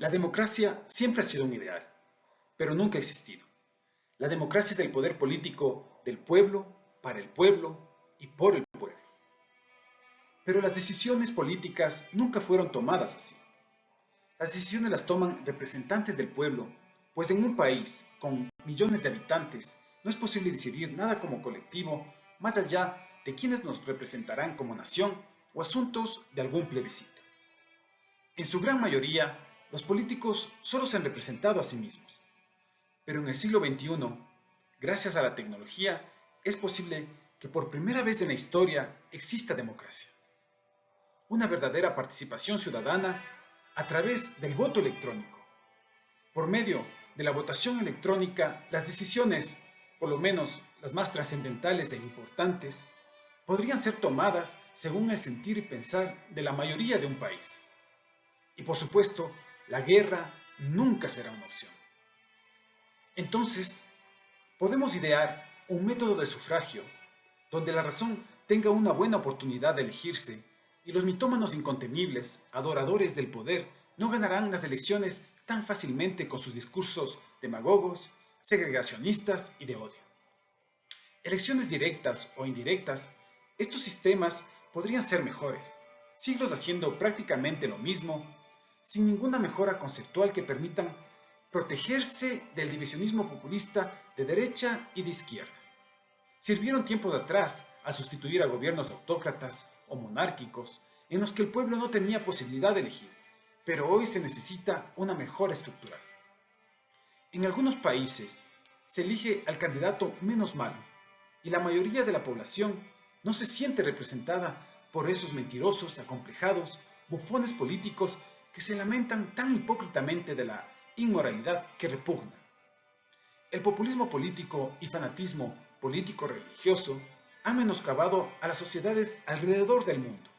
La democracia siempre ha sido un ideal, pero nunca ha existido. La democracia es el poder político del pueblo, para el pueblo y por el pueblo. Pero las decisiones políticas nunca fueron tomadas así. Las decisiones las toman representantes del pueblo, pues en un país con millones de habitantes no es posible decidir nada como colectivo más allá de quienes nos representarán como nación o asuntos de algún plebiscito. En su gran mayoría, los políticos solo se han representado a sí mismos. Pero en el siglo XXI, gracias a la tecnología, es posible que por primera vez en la historia exista democracia. Una verdadera participación ciudadana a través del voto electrónico. Por medio de la votación electrónica, las decisiones, por lo menos las más trascendentales e importantes, podrían ser tomadas según el sentir y pensar de la mayoría de un país. Y por supuesto, la guerra nunca será una opción. Entonces, podemos idear un método de sufragio donde la razón tenga una buena oportunidad de elegirse y los mitómanos incontenibles, adoradores del poder, no ganarán las elecciones tan fácilmente con sus discursos demagogos, segregacionistas y de odio. Elecciones directas o indirectas, estos sistemas podrían ser mejores, siglos haciendo prácticamente lo mismo, sin ninguna mejora conceptual que permitan protegerse del divisionismo populista de derecha y de izquierda. Sirvieron tiempos atrás a sustituir a gobiernos autócratas o monárquicos en los que el pueblo no tenía posibilidad de elegir, pero hoy se necesita una mejora estructural. En algunos países se elige al candidato menos malo y la mayoría de la población no se siente representada por esos mentirosos, acomplejados, bufones políticos que se lamentan tan hipócritamente de la inmoralidad que repugna. El populismo político y fanatismo político-religioso han menoscabado a las sociedades alrededor del mundo.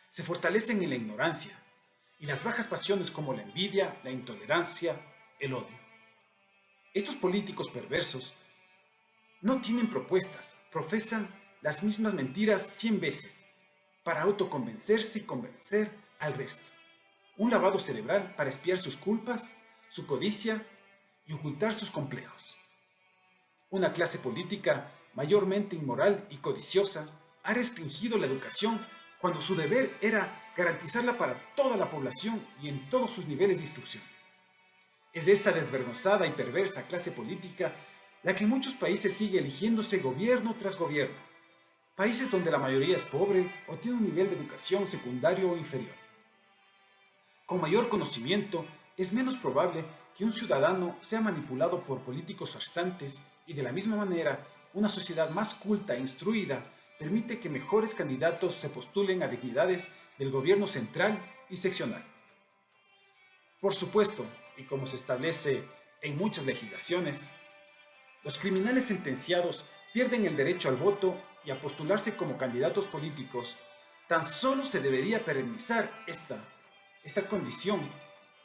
Se fortalecen en la ignorancia y las bajas pasiones como la envidia, la intolerancia, el odio. Estos políticos perversos no tienen propuestas, profesan las mismas mentiras 100 veces para autoconvencerse y convencer al resto. Un lavado cerebral para espiar sus culpas, su codicia y ocultar sus complejos. Una clase política mayormente inmoral y codiciosa ha restringido la educación cuando su deber era garantizarla para toda la población y en todos sus niveles de instrucción. Es esta desvergonzada y perversa clase política la que en muchos países sigue eligiéndose gobierno tras gobierno, países donde la mayoría es pobre o tiene un nivel de educación secundario o inferior. Con mayor conocimiento, es menos probable que un ciudadano sea manipulado por políticos farsantes y de la misma manera, una sociedad más culta e instruida permite que mejores candidatos se postulen a dignidades del gobierno central y seccional. Por supuesto, y como se establece en muchas legislaciones, los criminales sentenciados pierden el derecho al voto y a postularse como candidatos políticos. Tan solo se debería perennizar esta condición,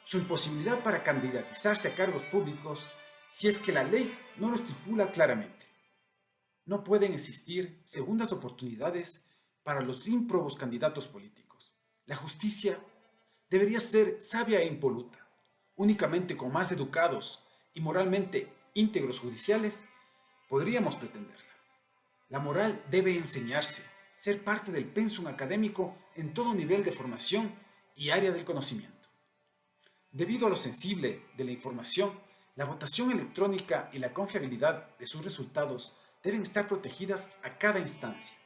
su imposibilidad para candidatizarse a cargos públicos, si es que la ley no lo estipula claramente. No pueden existir segundas oportunidades para los ímprobos candidatos políticos. La justicia debería ser sabia e impoluta. Únicamente con más educados y moralmente íntegros judiciales podríamos pretenderla. La moral debe enseñarse, ser parte del pensum académico en todo nivel de formación y área del conocimiento. Debido a lo sensible de la información, la votación electrónica y la confiabilidad de sus resultados deben estar protegidas a cada instancia.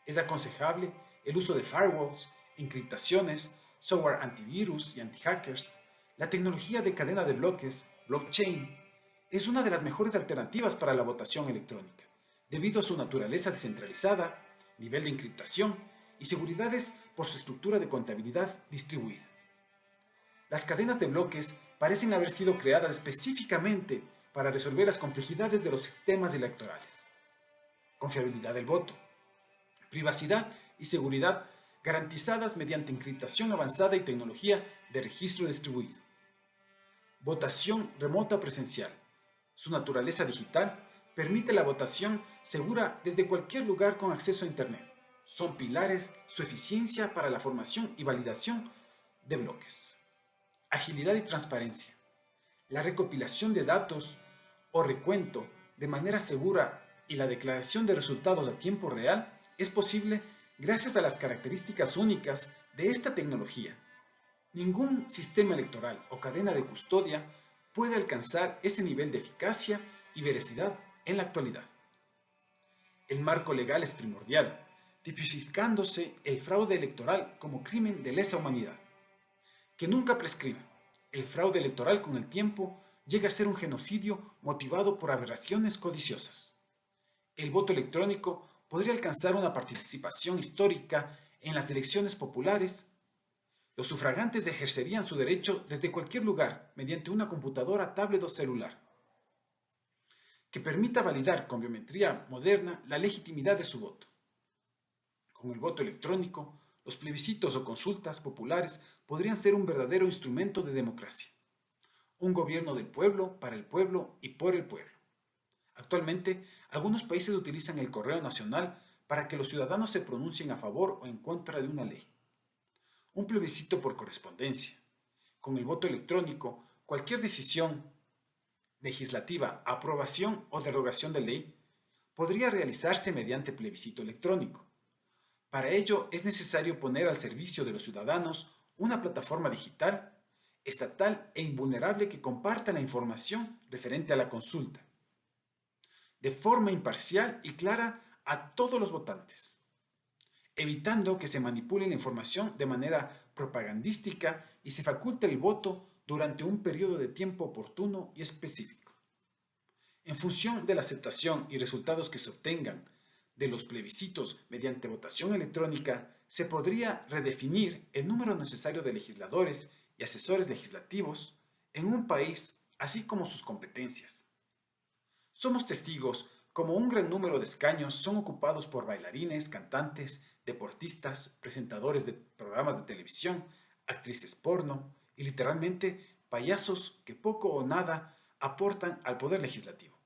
Es aconsejable el uso de firewalls, encriptaciones, software antivirus y antihackers. La tecnología de cadena de bloques, blockchain, es una de las mejores alternativas para la votación electrónica, debido a su naturaleza descentralizada, nivel de encriptación y seguridades por su estructura de contabilidad distribuida. Las cadenas de bloques parecen haber sido creadas específicamente para resolver las complejidades de los sistemas electorales. Confiabilidad del voto, privacidad y seguridad garantizadas mediante encriptación avanzada y tecnología de registro distribuido. Votación remota o presencial. Su naturaleza digital permite la votación segura desde cualquier lugar con acceso a Internet. Son pilares su eficiencia para la formación y validación de bloques. agilidad y transparencia. La recopilación de datos o recuento de manera segura y la declaración de resultados a tiempo real es posible gracias a las características únicas de esta tecnología. Ningún sistema electoral o cadena de custodia puede alcanzar ese nivel de eficacia y veracidad en la actualidad. El marco legal es primordial, tipificándose el fraude electoral como crimen de lesa humanidad, que nunca prescribe. El fraude electoral con el tiempo llega a ser un genocidio motivado por aberraciones codiciosas. El voto electrónico podría alcanzar una participación histórica en las elecciones populares. Los sufragantes ejercerían su derecho desde cualquier lugar mediante una computadora, tablet o celular, que permita validar con biometría moderna la legitimidad de su voto. Con el voto electrónico, los plebiscitos o consultas populares podrían ser un verdadero instrumento de democracia. Un gobierno del pueblo, para el pueblo y por el pueblo. Actualmente, algunos países utilizan el correo nacional para que los ciudadanos se pronuncien a favor o en contra de una ley. Un plebiscito por correspondencia. Con el voto electrónico, cualquier decisión legislativa, aprobación o derogación de ley podría realizarse mediante plebiscito electrónico. Para ello es necesario poner al servicio de los ciudadanos una plataforma digital, estatal e invulnerable que comparta la información referente a la consulta, de forma imparcial y clara a todos los votantes, evitando que se manipule la información de manera propagandística y se faculte el voto durante un periodo de tiempo oportuno y específico. En función de la aceptación y resultados que se obtengan de los plebiscitos mediante votación electrónica, se podría redefinir el número necesario de legisladores y asesores legislativos en un país, así como sus competencias. Somos testigos como un gran número de escaños son ocupados por bailarines, cantantes, deportistas, presentadores de programas de televisión, actrices porno y literalmente payasos que poco o nada aportan al poder legislativo.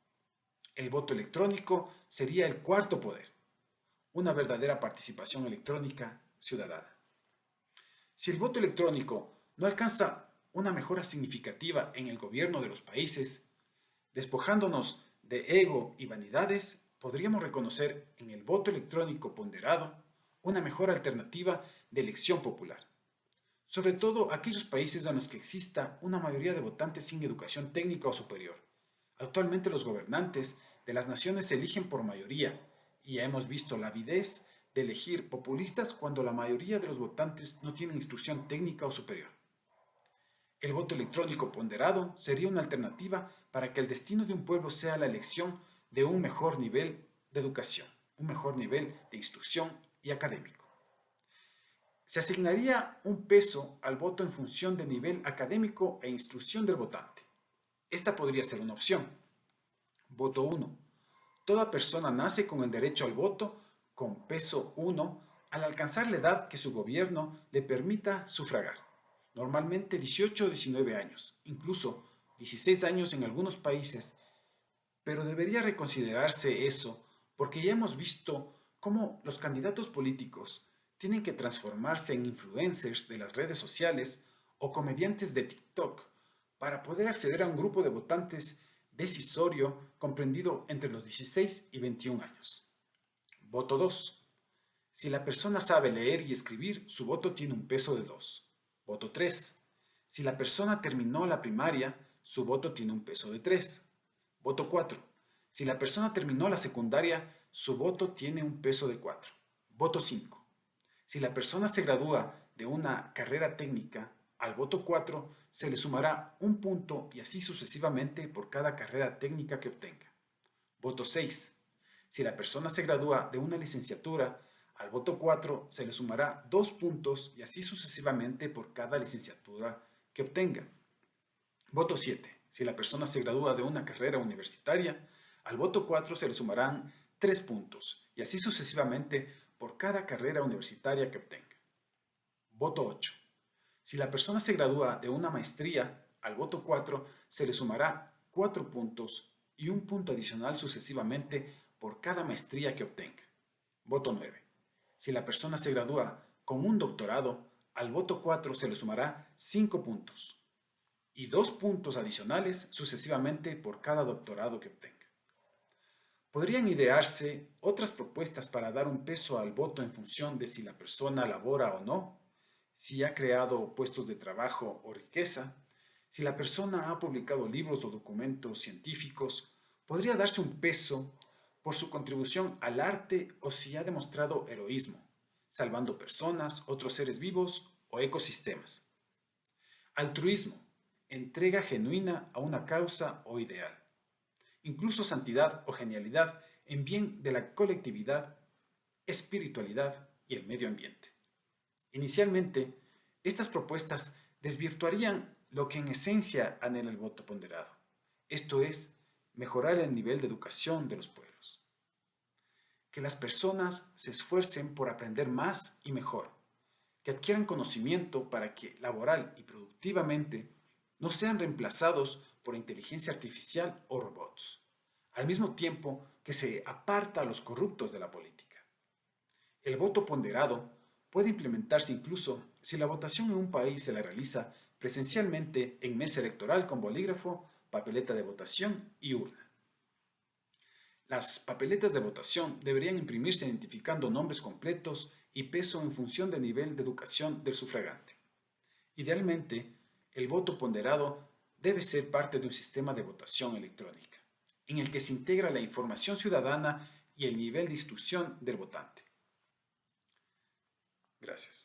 El voto electrónico sería el cuarto poder, una verdadera participación electrónica ciudadana. Si el voto electrónico no alcanza una mejora significativa en el gobierno de los países, despojándonos de ego y vanidades, podríamos reconocer en el voto electrónico ponderado una mejor alternativa de elección popular, sobre todo aquellos países en los que exista una mayoría de votantes sin educación técnica o superior. Actualmente los gobernantes de las naciones se eligen por mayoría y ya hemos visto la avidez de elegir populistas cuando la mayoría de los votantes no tienen instrucción técnica o superior. El voto electrónico ponderado sería una alternativa para que el destino de un pueblo sea la elección de un mejor nivel de educación, un mejor nivel de instrucción y académico. Se asignaría un peso al voto en función del nivel académico e instrucción del votante. Esta podría ser una opción. Voto 1. Toda persona nace con el derecho al voto con peso 1 al alcanzar la edad que su gobierno le permita sufragar. Normalmente 18 o 19 años, incluso 16 años en algunos países, pero debería reconsiderarse eso porque ya hemos visto cómo los candidatos políticos tienen que transformarse en influencers de las redes sociales o comediantes de TikTok para poder acceder a un grupo de votantes decisorio comprendido entre los 16 y 21 años. Voto 2. Si la persona sabe leer y escribir, su voto tiene un peso de 2. Voto 3. Si la persona terminó la primaria, su voto tiene un peso de 3. Voto 4. Si la persona terminó la secundaria, su voto tiene un peso de 4. Voto 5. Si la persona se gradúa de una carrera técnica, al voto 4 se le sumará un punto y así sucesivamente por cada carrera técnica que obtenga. Voto 6. Si la persona se gradúa de una licenciatura, al voto 4 se le sumará 2 puntos y así sucesivamente por cada licenciatura que obtenga. Voto 7. Si la persona se gradúa de una carrera universitaria, al voto 4 se le sumarán 3 puntos y así sucesivamente por cada carrera universitaria que obtenga. Voto 8. Si la persona se gradúa de una maestría, al voto 4 se le sumará 4 puntos y un punto adicional sucesivamente por cada maestría que obtenga. Voto 9. Si la persona se gradúa con un doctorado, al voto 4 se le sumará 5 puntos. y 2 puntos adicionales sucesivamente por cada doctorado que obtenga. Podrían idearse otras propuestas para dar un peso al voto en función de si la persona labora o no, si ha creado puestos de trabajo o riqueza, si la persona ha publicado libros o documentos científicos, podría darse un peso por su contribución al arte o si ha demostrado heroísmo, salvando personas, otros seres vivos o ecosistemas. Altruismo, entrega genuina a una causa o ideal. Incluso santidad o genialidad en bien de la colectividad, espiritualidad y el medio ambiente. Inicialmente, estas propuestas desvirtuarían lo que en esencia anhela el voto ponderado, esto es, mejorar el nivel de educación de los pueblos. Que las personas se esfuercen por aprender más y mejor, que adquieran conocimiento para que laboral y productivamente no sean reemplazados por inteligencia artificial o robots, al mismo tiempo que se aparta a los corruptos de la política. El voto ponderado puede implementarse incluso si la votación en un país se la realiza presencialmente en mesa electoral con bolígrafo, papeleta de votación y urna. Las papeletas de votación deberían imprimirse identificando nombres completos y peso en función del nivel de educación del sufragante. Idealmente, el voto ponderado debe ser parte de un sistema de votación electrónica, en el que se integra la información ciudadana y el nivel de instrucción del votante. Gracias.